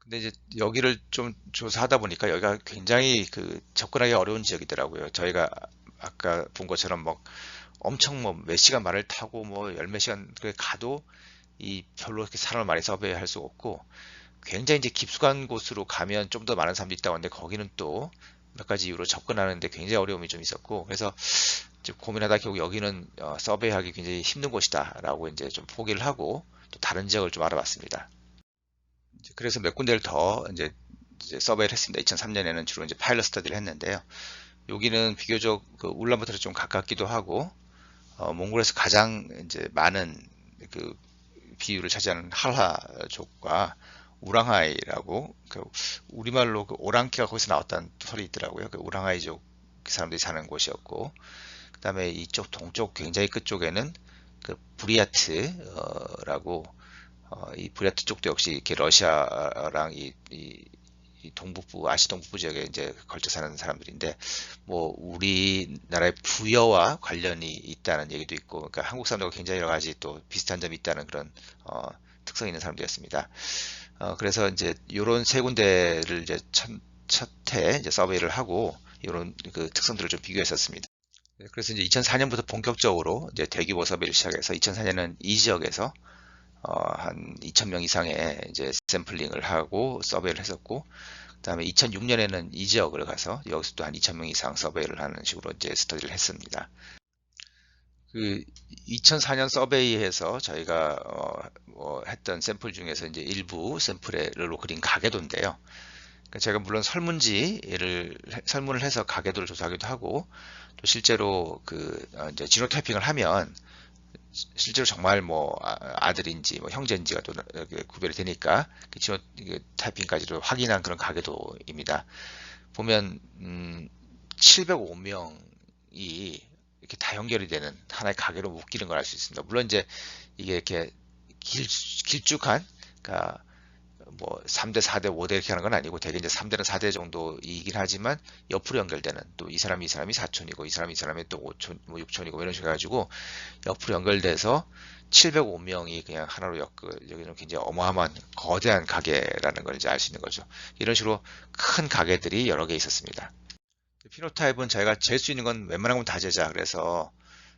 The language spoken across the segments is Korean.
근데 이제 여기를 좀 조사하다 보니까 여기가 굉장히 그 접근하기 어려운 지역이더라고요. 저희가 아까 본 것처럼 뭐 엄청 뭐 몇 시간 말을 타고 뭐 열 몇 시간 그 가도 이 별로 이렇게 사람을 많이 서베이할 수 없고, 굉장히 이제 깊숙한 곳으로 가면 좀 더 많은 사람들이 있다고 하는데 거기는 또 몇 가지 이유로 접근하는데 굉장히 어려움이 좀 있었고, 그래서 이제 고민하다 결국 여기는 서베이하기 굉장히 힘든 곳이다라고 이제 좀 포기를 하고 또 다른 지역을 좀 알아봤습니다. 그래서 몇 군데를 더 이제 서베이를 했습니다. 2003년에는 주로 이제 파일럿 스터디를 했는데요. 여기는 비교적 그 울란바토르에 좀 가깝기도 하고, 몽골에서 가장 이제 많은 그 비율을 차지하는 할라족과 우랑하이라고, 그 우리말로 그 오랑캐가 거기서 나왔다는 설이 있더라고요. 그 우랑하이족 사람들이 사는 곳이었고, 그다음에 이쪽 동쪽 굉장히 끝쪽에는 그 부리아트라고, 이 부리아트 쪽도 역시 이렇게 러시아랑 이 동북부, 아시 동북부 지역에 이제 걸쳐 사는 사람들인데, 뭐 우리나라의 부여와 관련이 있다는 얘기도 있고, 그러니까 한국 사람들과 굉장히 여러 가지 또 비슷한 점이 있다는 그런 특성이 있는 사람들이었습니다. 그래서 이제 요런 세 군데를 이제 첫해 이제 서베이를 하고 요런 그 특성들을 좀 비교했었습니다. 네, 그래서 이제 2004년부터 본격적으로 이제 대규모 서베이를 시작해서 2004년은 이 지역에서 한 2,000명 이상의 이제 샘플링을 하고 서베이를 했었고, 그다음에 2006년에는 이 지역을 가서 여기서 또 한 2,000명 이상 서베이를 하는 식으로 이제 스터디를 했습니다. 그 2004년 서베이에서 저희가 했던 샘플 중에서 이제 일부 샘플로 그린 가계도인데요. 그러니까 제가 물론 설문을 해서 가계도를 조사하기도 하고, 또 실제로 그 이제 지노타이핑을 하면 실제로 정말 뭐 아들인지 뭐 형제인지가 또 구별이 되니까 그 지노 타이핑까지도 확인한 그런 가계도입니다. 보면 705명이 이렇게 다 연결이 되는 하나의 가계로 묶이는 걸 알 수 있습니다. 물론 이제 이게 이렇게 길쭉한, 그러니까 뭐 3대, 4대, 5대 이렇게 하는 건 아니고 대개 이제 3대는 4대 정도이긴 하지만 옆으로 연결되는, 또 이 사람이 4촌이고 이 사람이 또 5촌, 뭐 6촌이고 이런 식으로 해가지고 옆으로 연결돼서 705명이 그냥 하나로 여기는 굉장히 어마어마한 거대한 가게라는 걸 이제 알 수 있는 거죠. 이런 식으로 큰 가게들이 여러 개 있었습니다. 피노타입은 저희가 잴 수 있는 건 웬만한 건 다 재자. 그래서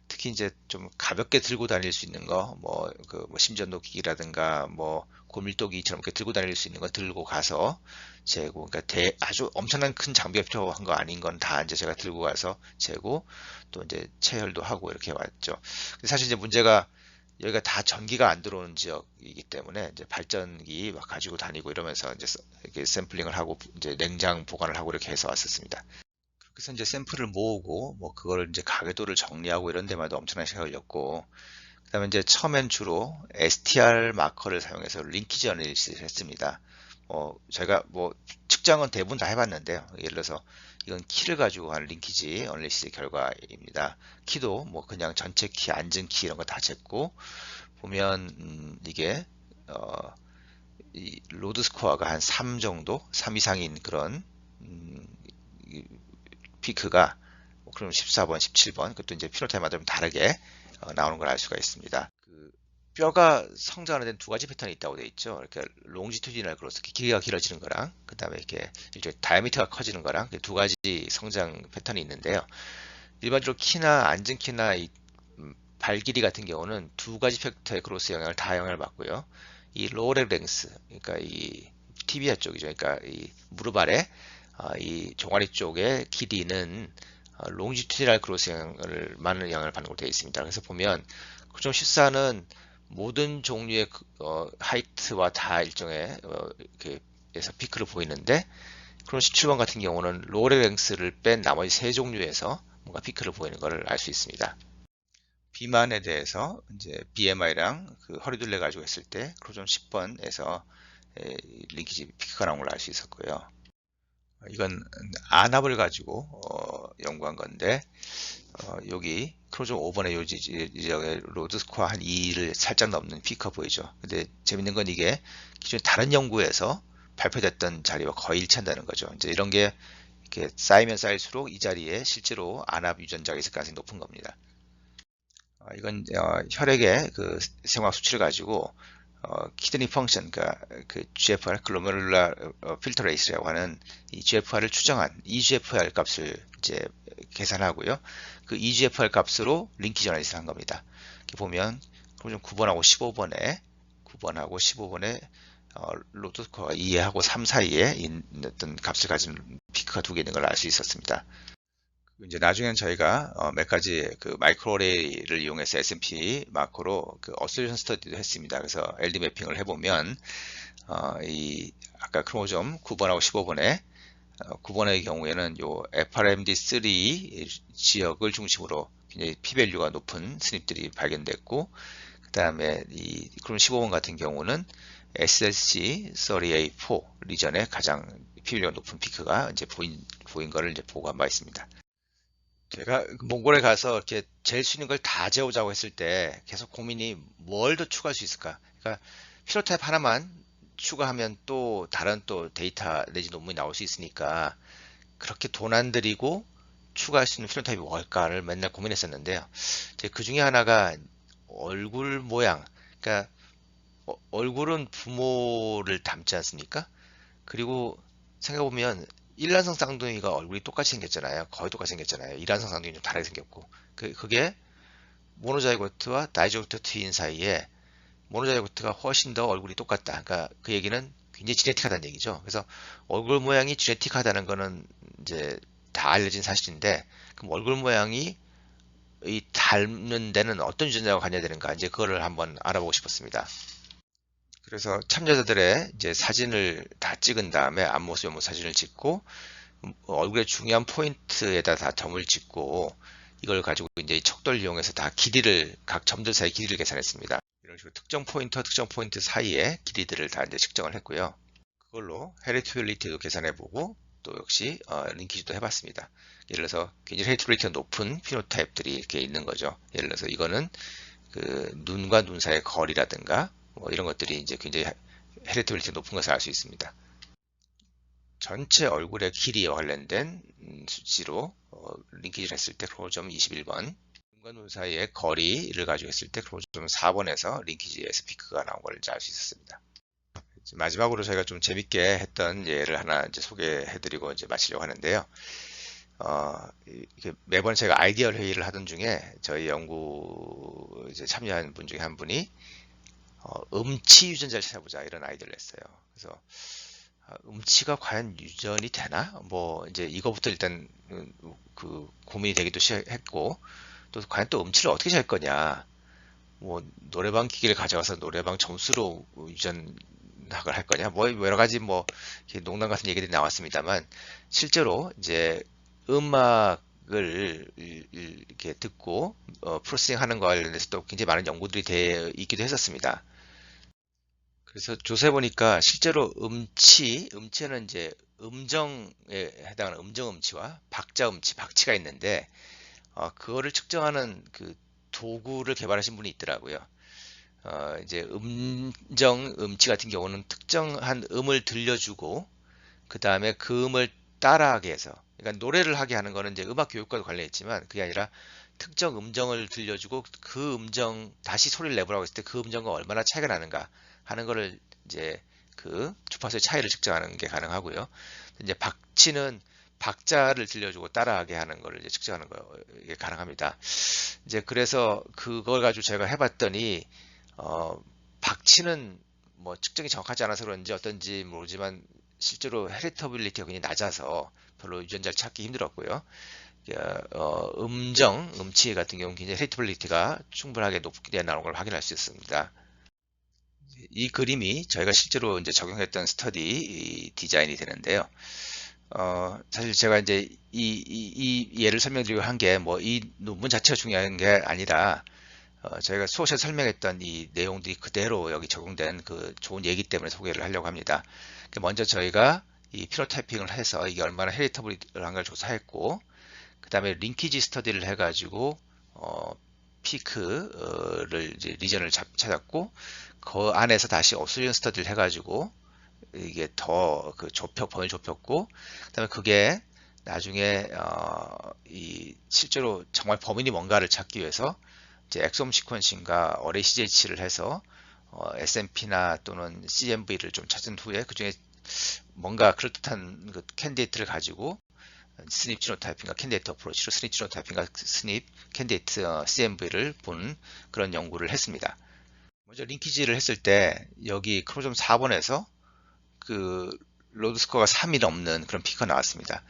특히 이제 좀 가볍게 들고 다닐 수 있는 거, 뭐 심전도 기기라든가, 뭐 고밀도기처럼 이렇게 들고 다닐 수 있는 거 들고 가서 재고, 그러니까 아주 엄청난 큰 장비가 필요한 거 아닌 건 다 이제 제가 들고 가서 재고, 또 이제 체열도 하고 이렇게 왔죠. 근데 사실 이제 문제가 여기가 다 전기가 안 들어오는 지역이기 때문에 이제 발전기 막 가지고 다니고 이러면서 이제 이렇게 샘플링을 하고 이제 냉장 보관을 하고 이렇게 해서 왔었습니다. 그래서 이제 샘플을 모으고 뭐 그거를 이제 가계도를 정리하고 이런 데마다 엄청난 시간이 걸렸고, 그다음에 이제 처음엔 주로 STR 마커를 사용해서 링키지 어널리시스를 했습니다. 제가 뭐 측정은 대부분 다 해봤는데요. 예를 들어서 이건 키를 가지고 한 링키지 어널리시스 결과입니다. 키도 뭐 그냥 전체 키, 앉은 키 이런 거 다 쟀고, 보면 이게 어, 이 로드 스코어가 한 3 정도, 3 이상인 그런 음, 피크가 뭐 그럼 14번, 17번, 그것도 이제 피노타입마다 좀 다르게 나오는 걸 알 수가 있습니다. 그 뼈가 성장하는 데는 두 가지 패턴이 있다고 되어 있죠. 이렇게 롱지튜디널 그로스, 길이가 길어지는 거랑, 그 다음에 이렇게 이제 다이아미터가 커지는 거랑 두 가지 성장 패턴이 있는데요. 일반적으로 키나 앉은 키나 발 길이 같은 경우는 두 가지 팩터의 크로스 영향을 다 영향을 받고요. 이 로어렉 랭스, 그러니까 이 티비아 쪽이죠. 그러니까 이 무릎 아래 이 종아리 쪽의 길이는 롱지튜디널 크로스 영향을 많은 영향을 받는 걸로 되어 있습니다. 그래서 보면 9.14는 모든 종류의 하이트와 다 일정의 이렇게 에서 피크를 보이는데, 그럼 17번 같은 경우는 로어렉 랭스를 뺀 나머지 세 종류에서 뭔가 피크를 보이는 것을 알 수 있습니다. 비만에 대해서 이제 BMI랑 그 허리둘레 가지고 했을 때 크로존 10번에서 링키지 피크가 나온 걸 알 수 있었고요. 이건 안압을 가지고 연구한 건데, 여기 크로존 5번의 요 지역에 로드 스코어 한 2를 살짝 넘는 피크가 보이죠. 근데 재밌는 건 이게 기존 다른 연구에서 발표됐던 자리와 거의 일치한다는 거죠. 이제 이런 게 이렇게 쌓이면 쌓일수록 이 자리에 실제로 안압 유전자가 있을 가능성이 높은 겁니다. 이건 혈액의 그 생화 수치를 가지고 키드니 펑션, 그러니까 그 GFR, 글로메룰라 필터 레이스라고 하는 이 GFR을 추정한 eGFR 값을 이제 계산하고요. 그 eGFR 값으로 링키지 어나리시스 한 겁니다. 이렇게 보면 그럼 좀 9번하고 15번에 9번하고 15번에 로드 스코어가 2하고 3 사이에 어떤 값을 가진 피크가 두 개 있는 걸 알 수 있었습니다. 이제 나중엔 저희가 몇 가지 그 마이크로레이를 이용해서 S&P 마크로 그 어솔레이션 스터디도 했습니다. 그래서 LD 매핑을 해보면 이 아까 크로모점 9번하고 15번에 9번의 경우에는 요 FRMD3 지역을 중심으로 굉장히 p-밸류가 높은 스닙들이 발견됐고, 그 다음에 이 그럼 15번 같은 경우는 SLC30A4 리전에 가장 p-밸류가 높은 피크가 이제 보인 거를 이제 보고한 바 있습니다. 제가 몽골에 가서 이렇게 제일 쉬운 걸 다 재우자고 했을 때 계속 고민이 뭘 더 추가할 수 있을까? 그러니까 필로타입 하나만 추가하면 또 다른 또 데이터 내지 논문이 나올 수 있으니까 그렇게 돈 안 들이고 추가할 수 있는 필로타입이 뭘까를 맨날 고민했었는데요. 그 중에 하나가 얼굴 모양. 그러니까 얼굴은 부모를 닮지 않습니까? 그리고 생각해보면 일란성 쌍둥이가 얼굴이 똑같이 생겼잖아요. 거의 똑같이 생겼잖아요. 일란성 쌍둥이는 좀 다르게 생겼고 그게 모노자이고트와 다이조트 트윈 사이에 모노자이고트가 훨씬 더 얼굴이 똑같다. 그러니까 그 얘기는 굉장히 지네틱하다는 얘기죠. 그래서 얼굴 모양이 지네틱하다는 거는 이제 다 알려진 사실인데, 그럼 얼굴 모양이 이 닮는 데는 어떤 유전자가 관여되는가, 이제 그거를 한번 알아보고 싶었습니다. 그래서 참여자들의 이제 사진을 다 찍은 다음에 앞모습, 옆모습 사진을 찍고 얼굴의 중요한 포인트에다 다 점을 찍고 이걸 가지고 이제 척도를 이용해서 다 길이를 각 점들 사이 길이를 계산했습니다. 이런 식으로 특정 포인트와 특정 포인트 사이의 길이들을 다 이제 측정을 했고요. 그걸로 헤리티빌리티도 계산해보고 또 역시 링키지도 해봤습니다. 예를 들어서 굉장히 헤리티빌리티가 높은 피노타입들이 이렇게 있는 거죠. 예를 들어서 이거는 그 눈과 눈 사이의 거리라든가 뭐 이런 것들이 이제 굉장히 헤리티빌리티가 높은 것을 알 수 있습니다. 전체 얼굴의 길이에 관련된 수치로 링키지를 했을 때 크로모점 21번, 눈과 눈 사이의 거리를 가지고 했을 때 크로모점 4번에서 링키지에서 피크가 나온 걸 알 수 있었습니다. 마지막으로 저희가 좀 재밌게 했던 예를 하나 이제 소개해드리고 이제 마치려고 하는데요. 매번 제가 아이디어 회의를 하던 중에 저희 연구 이제 참여한 분 중에 한 분이 음치 유전자를 찾아보자 이런 아이디어를 냈어요. 그래서 음치가 과연 유전이 되나? 뭐 이제 이거부터 일단 그 고민이 되기도 시작했고, 또 과연 또 음치를 어떻게 잘 거냐? 뭐 노래방 기기를 가져가서 노래방 점수로 유전학을 할 거냐? 뭐 여러 가지 뭐 농담 같은 얘기들이 나왔습니다만, 실제로 이제 음악을 이렇게 듣고 프로세싱하는 거와 관련해서 또 굉장히 많은 연구들이 되어 있기도 했었습니다. 그래서 조사해 보니까 실제로 음치는 이제 음정에 해당하는 음정 음치와 박자 음치, 박치가 있는데 그거를 측정하는 그 도구를 개발하신 분이 있더라고요. 이제 음정 음치 같은 경우는 특정한 음을 들려주고 그 다음에 그 음을 따라하게 해서, 그러니까 노래를 하게 하는 거는 이제 음악 교육과도 관련있지만 그게 아니라 특정 음정을 들려주고 그 음정 다시 소리를 내보라고 했을 때 그 음정과 얼마나 차이가 나는가 하는 거를 이제 그 주파수의 차이를 측정하는 게 가능하고요. 이제 박치는 박자를 들려주고 따라하게 하는 거를 이제 측정하는 거 이게 가능합니다. 이제 그래서 그걸 가지고 제가 해봤더니 박치는 뭐 측정이 정확하지 않아서 그런지 어떤지 모르지만 실제로 헤리터빌리티가 굉장히 낮아서 별로 유전자를 찾기 힘들었고요. 음치 같은 경우는 굉장히 헤리터빌리티가 충분하게 높게 나오는 걸 확인할 수 있습니다. 이 그림이 저희가 실제로 이제 적용했던 스터디 디자인이 되는데요. 사실 제가 이제 이 예를 설명드리고 한 게 뭐 이 논문 자체가 중요한 게 아니라 저희가 수업에서 설명했던 이 내용들이 그대로 여기 적용된 그 좋은 얘기 때문에 소개를 하려고 합니다. 먼저 저희가 이 피노타이핑을 해서 이게 얼마나 헤리터블한 걸 조사했고, 그 다음에 링키지 스터디를 해가지고 피크를 이제 리전을 찾았고, 그 안에서 다시 어슬리언 스터디를 해가지고 이게 더 그 범위를 좁혔고, 그다음에 그게 나중에 이 실제로 정말 범인이 뭔가를 찾기 위해서 이제 엑솜 시퀀싱과 어레이 CJ치를 해서 SNP나 또는 CMV를 좀 찾은 후에 그 중에 뭔가 그럴듯한 그 캔디데이트를 가지고 스닙 지노타이핑과 캔디데이트 어프로치로 스닙 지노타이핑과 스닙 캔디데이트 CMV를 보는 그런 연구를 했습니다. 먼저 링키지를 했을 때 여기 크로모좀 4번에서 그 로드 스코어가 3이 넘는 그런 피크가 나왔습니다.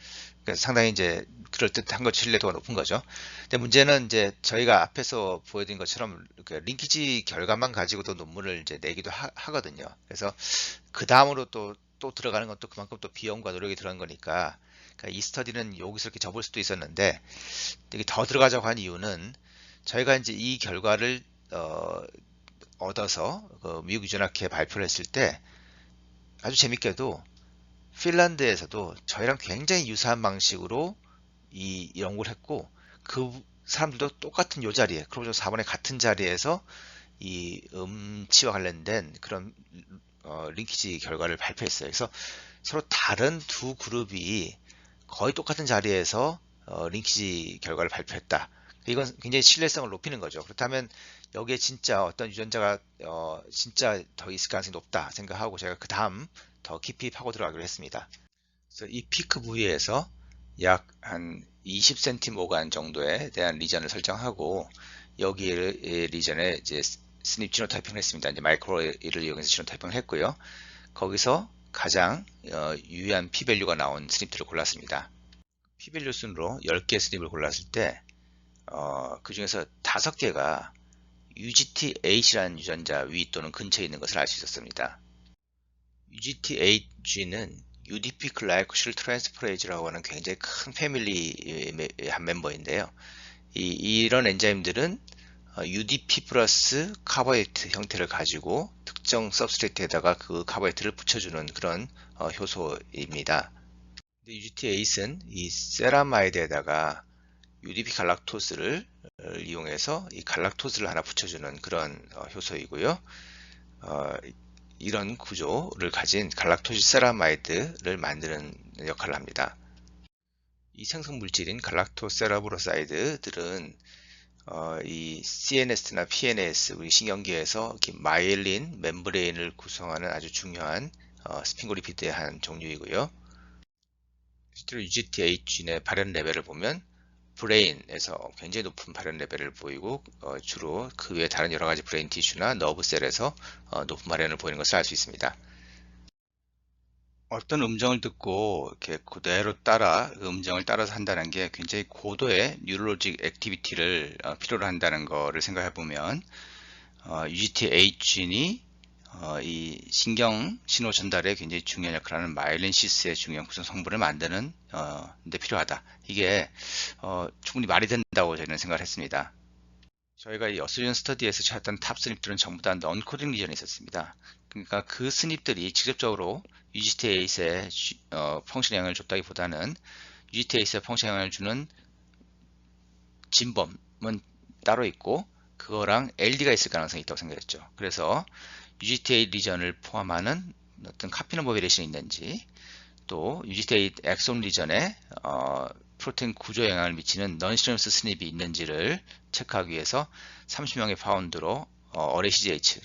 그래서 상당히 이제 그럴듯한 것, 신뢰도가 높은 거죠. 근데 문제는 이제 저희가 앞에서 보여드린 것처럼 그 링키지 결과만 가지고도 논문을 이제 내기도 하거든요. 그래서 그 다음으로 또 들어가는 것도 그만큼 또 비용과 노력이 들어간 거니까, 그러니까 이 스터디는 여기서 이렇게 접을 수도 있었는데, 이게 더 들어가자고 한 이유는 저희가 이제 이 결과를 얻어서 그 미국 유전학회 발표를 했을 때 아주 재밌게도 핀란드에서도 저희랑 굉장히 유사한 방식으로 이 연구를 했고, 그 사람들도 똑같은 요 자리에 크로모좀 4번의 같은 자리에서 이 음치와 관련된 그런 링키지 결과를 발표했어요. 그래서 서로 다른 두 그룹이 거의 똑같은 자리에서 링키지 결과를 발표했다. 이건 굉장히 신뢰성을 높이는 거죠. 그렇다면 여기에 진짜 어떤 유전자가 진짜 더 있을 가능성이 높다 생각하고 제가 그 다음 더 깊이 파고 들어가기로 했습니다. 그래서 이 피크 부위에서 약 한 20cm 정도에 대한 리전을 설정하고 여기 리전에 이제 스닙 지노타이핑을 했습니다. 이제 마이크로를 이용해서 지노타이핑을 했고요. 거기서 가장 유의한 p-밸류가 나온 스닙들을 골랐습니다. p-밸류 순으로 10개 스닙을 골랐을 때 그 중에서 5개가 UGT8이라는 유전자 위 또는 근처에 있는 것을 알 수 있었습니다. UGT8G는 UDP 글라이코실 트랜스퍼레이즈라고 하는 굉장히 큰 패밀리의 한 멤버인데요. 이런 엔자임들은 UDP 플러스 카보하이드레이트 형태를 가지고 특정 서브스트레이트에다가 그 카보하이드레이트를 붙여주는 그런 효소입니다. UGT8은 이 세라마이드에다가 UDP 갈락토스를 이용해서 이 갈락토스를 하나 붙여주는 그런 효소이고요. 이런 구조를 가진 갈락토스 세라마이드를 만드는 역할을 합니다. 이 생성 물질인 갈락토세라브로사이드들은 이 CNS나 PNS, 우리 신경계에서 마이엘린 멤브레인을 구성하는 아주 중요한 스핑고리피드의 한 종류이고요. 실제로 UGT8의 발현 레벨을 보면 브레인에서 굉장히 높은 발현 레벨을 보이고 주로 그 외에 다른 여러 가지 브레인 티슈나 너브셀에서 높은 발현을 보이는 것을 알 수 있습니다. 어떤 음정을 듣고 이렇게 그대로 따라 그 음정을 따라서 한다는 게 굉장히 고도의 뉴럴로직 액티비티를 필요로 한다는 거를 생각해 보면 UGT8이 이 신경 신호 전달에 굉장히 중요한 역할을 하는 마일린시스의 중요한 구성 성분을 만드는 데 필요하다. 이게 충분히 말이 된다고 저는 생각을 했습니다. 저희가 이 어스리언 스터디에서 찾았던 탑 스닙들은 전부 다 넌코딩 리전이 있었습니다. 그러니까 그 스닙들이 직접적으로 UGT8에 펑션 영향을 줬다기보다는 UGT8에 펑션 영향을 주는 진범은 따로 있고 그거랑 LD가 있을 가능성이 있다고 생각했죠. 그래서 UGT8 리전을 포함하는 어떤 카피노 버비레이션이 있는지 또 UGT8 엑손 리전에 프로테인 구조에 영향을 미치는 넌시너스 스닙이 있는지를 체크하기 위해서 30명의 파운드로 RACGH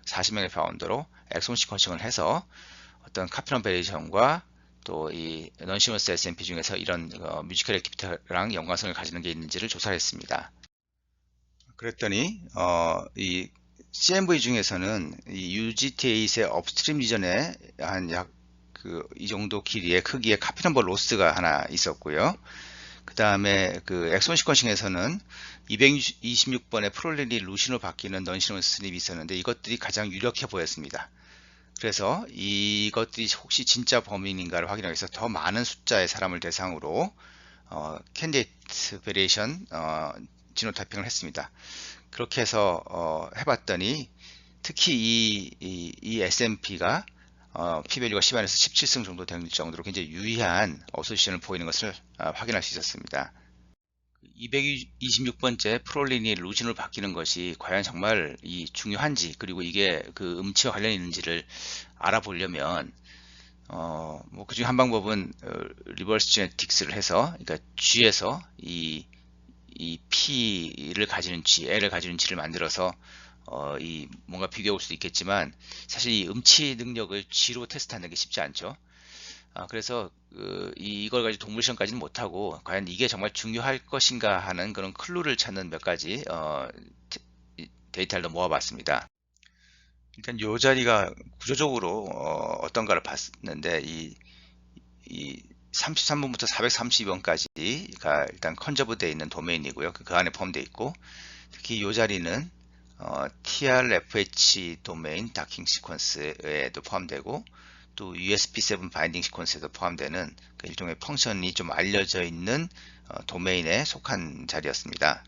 40명의 파운드로 엑손 시퀀싱을 해서 어떤 카피노 버비레이션과 또 이 넌시너스 SMP 중에서 이런 뮤지컬 액티비티랑 연관성을 가지는 게 있는지를 조사를 했습니다. 그랬더니 이 CMV 중에서는 이 UGT8의 업스트림 리전에 한 약 이 정도 길이의 크기의 카피 넘버 로스가 하나 있었고요. 그 다음에 그 엑손 시퀀싱에서는 226번의 프롤린이 루신으로 바뀌는 넌시노 스닙이 있었는데 이것들이 가장 유력해 보였습니다. 그래서 이것들이 혹시 진짜 범인인가를 확인하기 위해서 더 많은 숫자의 사람을 대상으로 캔디데이트 베리에이션 지노타이핑을 했습니다. 그렇게 해서 해봤더니 특히 이 SNP가 p-밸류가 10안에서 17승 정도 될 정도로 굉장히 유의한 어소시션을 보이는 것을 확인할 수 있었습니다. 226번째 프롤린이 루진으로 바뀌는 것이 과연 정말 중요한지 그리고 이게 그 음치와 관련이 있는지를 알아보려면 뭐 그중에 한 방법은 리버스 제네틱스를 해서 그러니까 G에서 이 P를 가지는 G, L을 가지는 G를 만들어서 이 뭔가 비교해 볼 수도 있겠지만 사실 이 음치 능력을 쥐로 테스트하는 게 쉽지 않죠. 그래서 이걸 가지고 동물 시험까지는 못하고 과연 이게 정말 중요할 것인가 하는 그런 클루를 찾는 몇 가지 데이터를 모아봤습니다. 일단 이 자리가 구조적으로 어떤가를 봤는데 이 33번부터 432번까지가 일단 컨저브 되어 있는 도메인이고요. 그 안에 포함되어 있고 특히 이 자리는 TRFH 도메인 다킹 시퀀스에도 포함되고 또 USB7 바인딩 시퀀스에도 포함되는 그 일종의 펑션이 좀 알려져 있는 도메인에 속한 자리였습니다.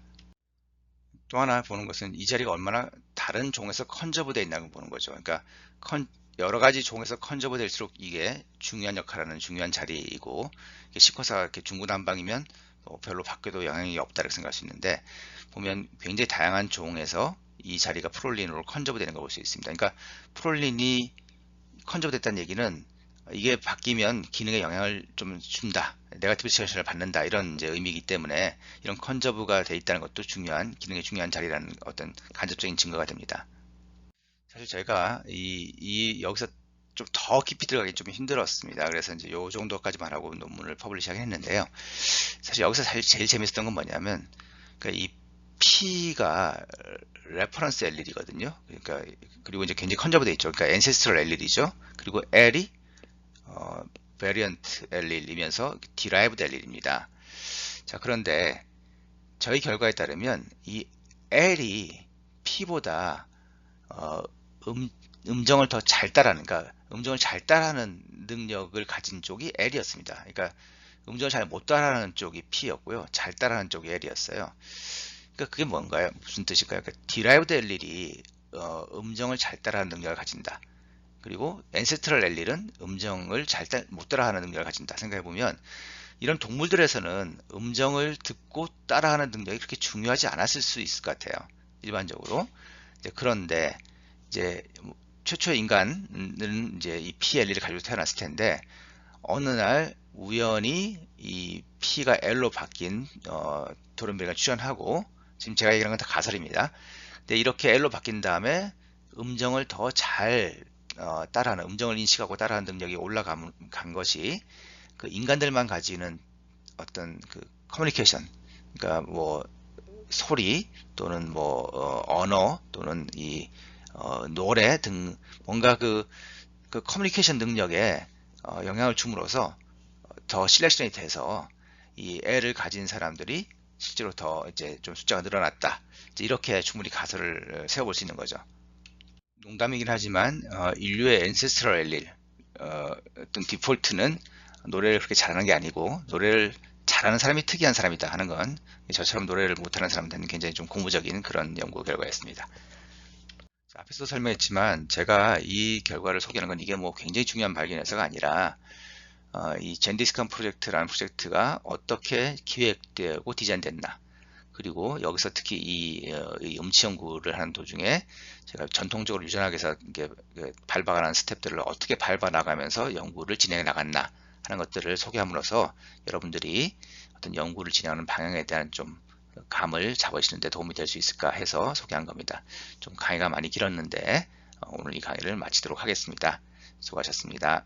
또 하나 보는 것은 이 자리가 얼마나 다른 종에서 컨저브 되어 있나를 보는 거죠. 그러니까 여러 가지 종에서 컨저브 될수록 이게 중요한 역할을 하는 중요한 자리이고 시퀀스가 이렇게 중구난방이면 별로 바뀌어도 영향이 없다고 생각할 수 있는데 보면 굉장히 다양한 종에서 이 자리가 프롤린으로 컨저브 되는 걸 볼 수 있습니다. 그러니까 프롤린이 컨저브 됐다는 얘기는 이게 바뀌면 기능에 영향을 좀 준다, 네거티브 디스커션을 받는다 이런 이제 의미이기 때문에 이런 컨저브가 돼 있다는 것도 중요한 기능의 중요한 자리라는 어떤 간접적인 증거가 됩니다. 사실 저희가 여기서 좀 더 깊이 들어가기 좀 힘들었습니다. 그래서 이제 요 정도까지만 하고 논문을 퍼블리시하긴 했는데요. 사실 여기서 제일 재밌었던 건 뭐냐면 그러니까 이 P가 레퍼런스 LL이거든요. 그러니까 그리고 이제 굉장히 컨저브 돼 있죠. 그러니까 ancestral LL이죠. 그리고 L이 variant LL이면서 derived LL입니다. 자, 그런데 저희 결과에 따르면 이 L이 P보다 어, 음정을 더 잘 따라하는, 그러니까 음정을 잘 따라하는 능력을 가진 쪽이 L이었습니다. 그러니까 음정을 잘 못 따라하는 쪽이 P였고요. 잘 따라하는 쪽이 L이었어요. 그러니까 그게 뭔가요? 무슨 뜻일까요? 그러니까 derived LL이 음정을 잘 따라하는 능력을 가진다. 그리고 ancestral LL은 음정을 못 따라하는 능력을 가진다. 생각해보면 이런 동물들에서는 음정을 듣고 따라하는 능력이 그렇게 중요하지 않았을 수 있을 것 같아요. 일반적으로. 그런데 이제 최초 인간은 이제 이 PLL을 가지고 태어났을 텐데 어느 날 우연히 이 P가 L로 바뀐 도른베리가 출현하고, 지금 제가 얘기하는 건 다 가설입니다. 근데 이렇게 L로 바뀐 다음에 음정을 더 잘 따라하는, 음정을 인식하고 따라하는 능력이 올라간 것이 그 인간들만 가지는 어떤 그 커뮤니케이션, 그러니까 뭐 소리 또는 뭐 언어 또는 이 노래 등 뭔가 그 커뮤니케이션 능력에 영향을 줌으로써 더 실렉션이 돼서 이 애를 가진 사람들이 실제로 더 이제 좀 숫자가 늘어났다. 이제 이렇게 충분히 가설을 세워볼 수 있는 거죠. 농담이긴 하지만 인류의 앤세스트럴 엘릴 어떤 디폴트는 노래를 그렇게 잘하는 게 아니고 노래를 잘하는 사람이 특이한 사람이다 하는 건 저처럼 노래를 못하는 사람들은 굉장히 좀 고무적인 그런 연구 결과였습니다. 앞에서 설명했지만 제가 이 결과를 소개하는 건 이게 뭐 굉장히 중요한 발견에서가 아니라 이 젠디스칸 프로젝트라는 프로젝트가 어떻게 기획되고 디자인됐나, 그리고 여기서 특히 이 음치 연구를 하는 도중에 제가 전통적으로 유전학에서 이게 밟아가는 스텝들을 어떻게 밟아 나가면서 연구를 진행해 나갔나 하는 것들을 소개함으로써 여러분들이 어떤 연구를 진행하는 방향에 대한 좀 감을 잡으시는 데 도움이 될 수 있을까 해서 소개한 겁니다. 좀 강의가 많이 길었는데 오늘 이 강의를 마치도록 하겠습니다. 수고하셨습니다.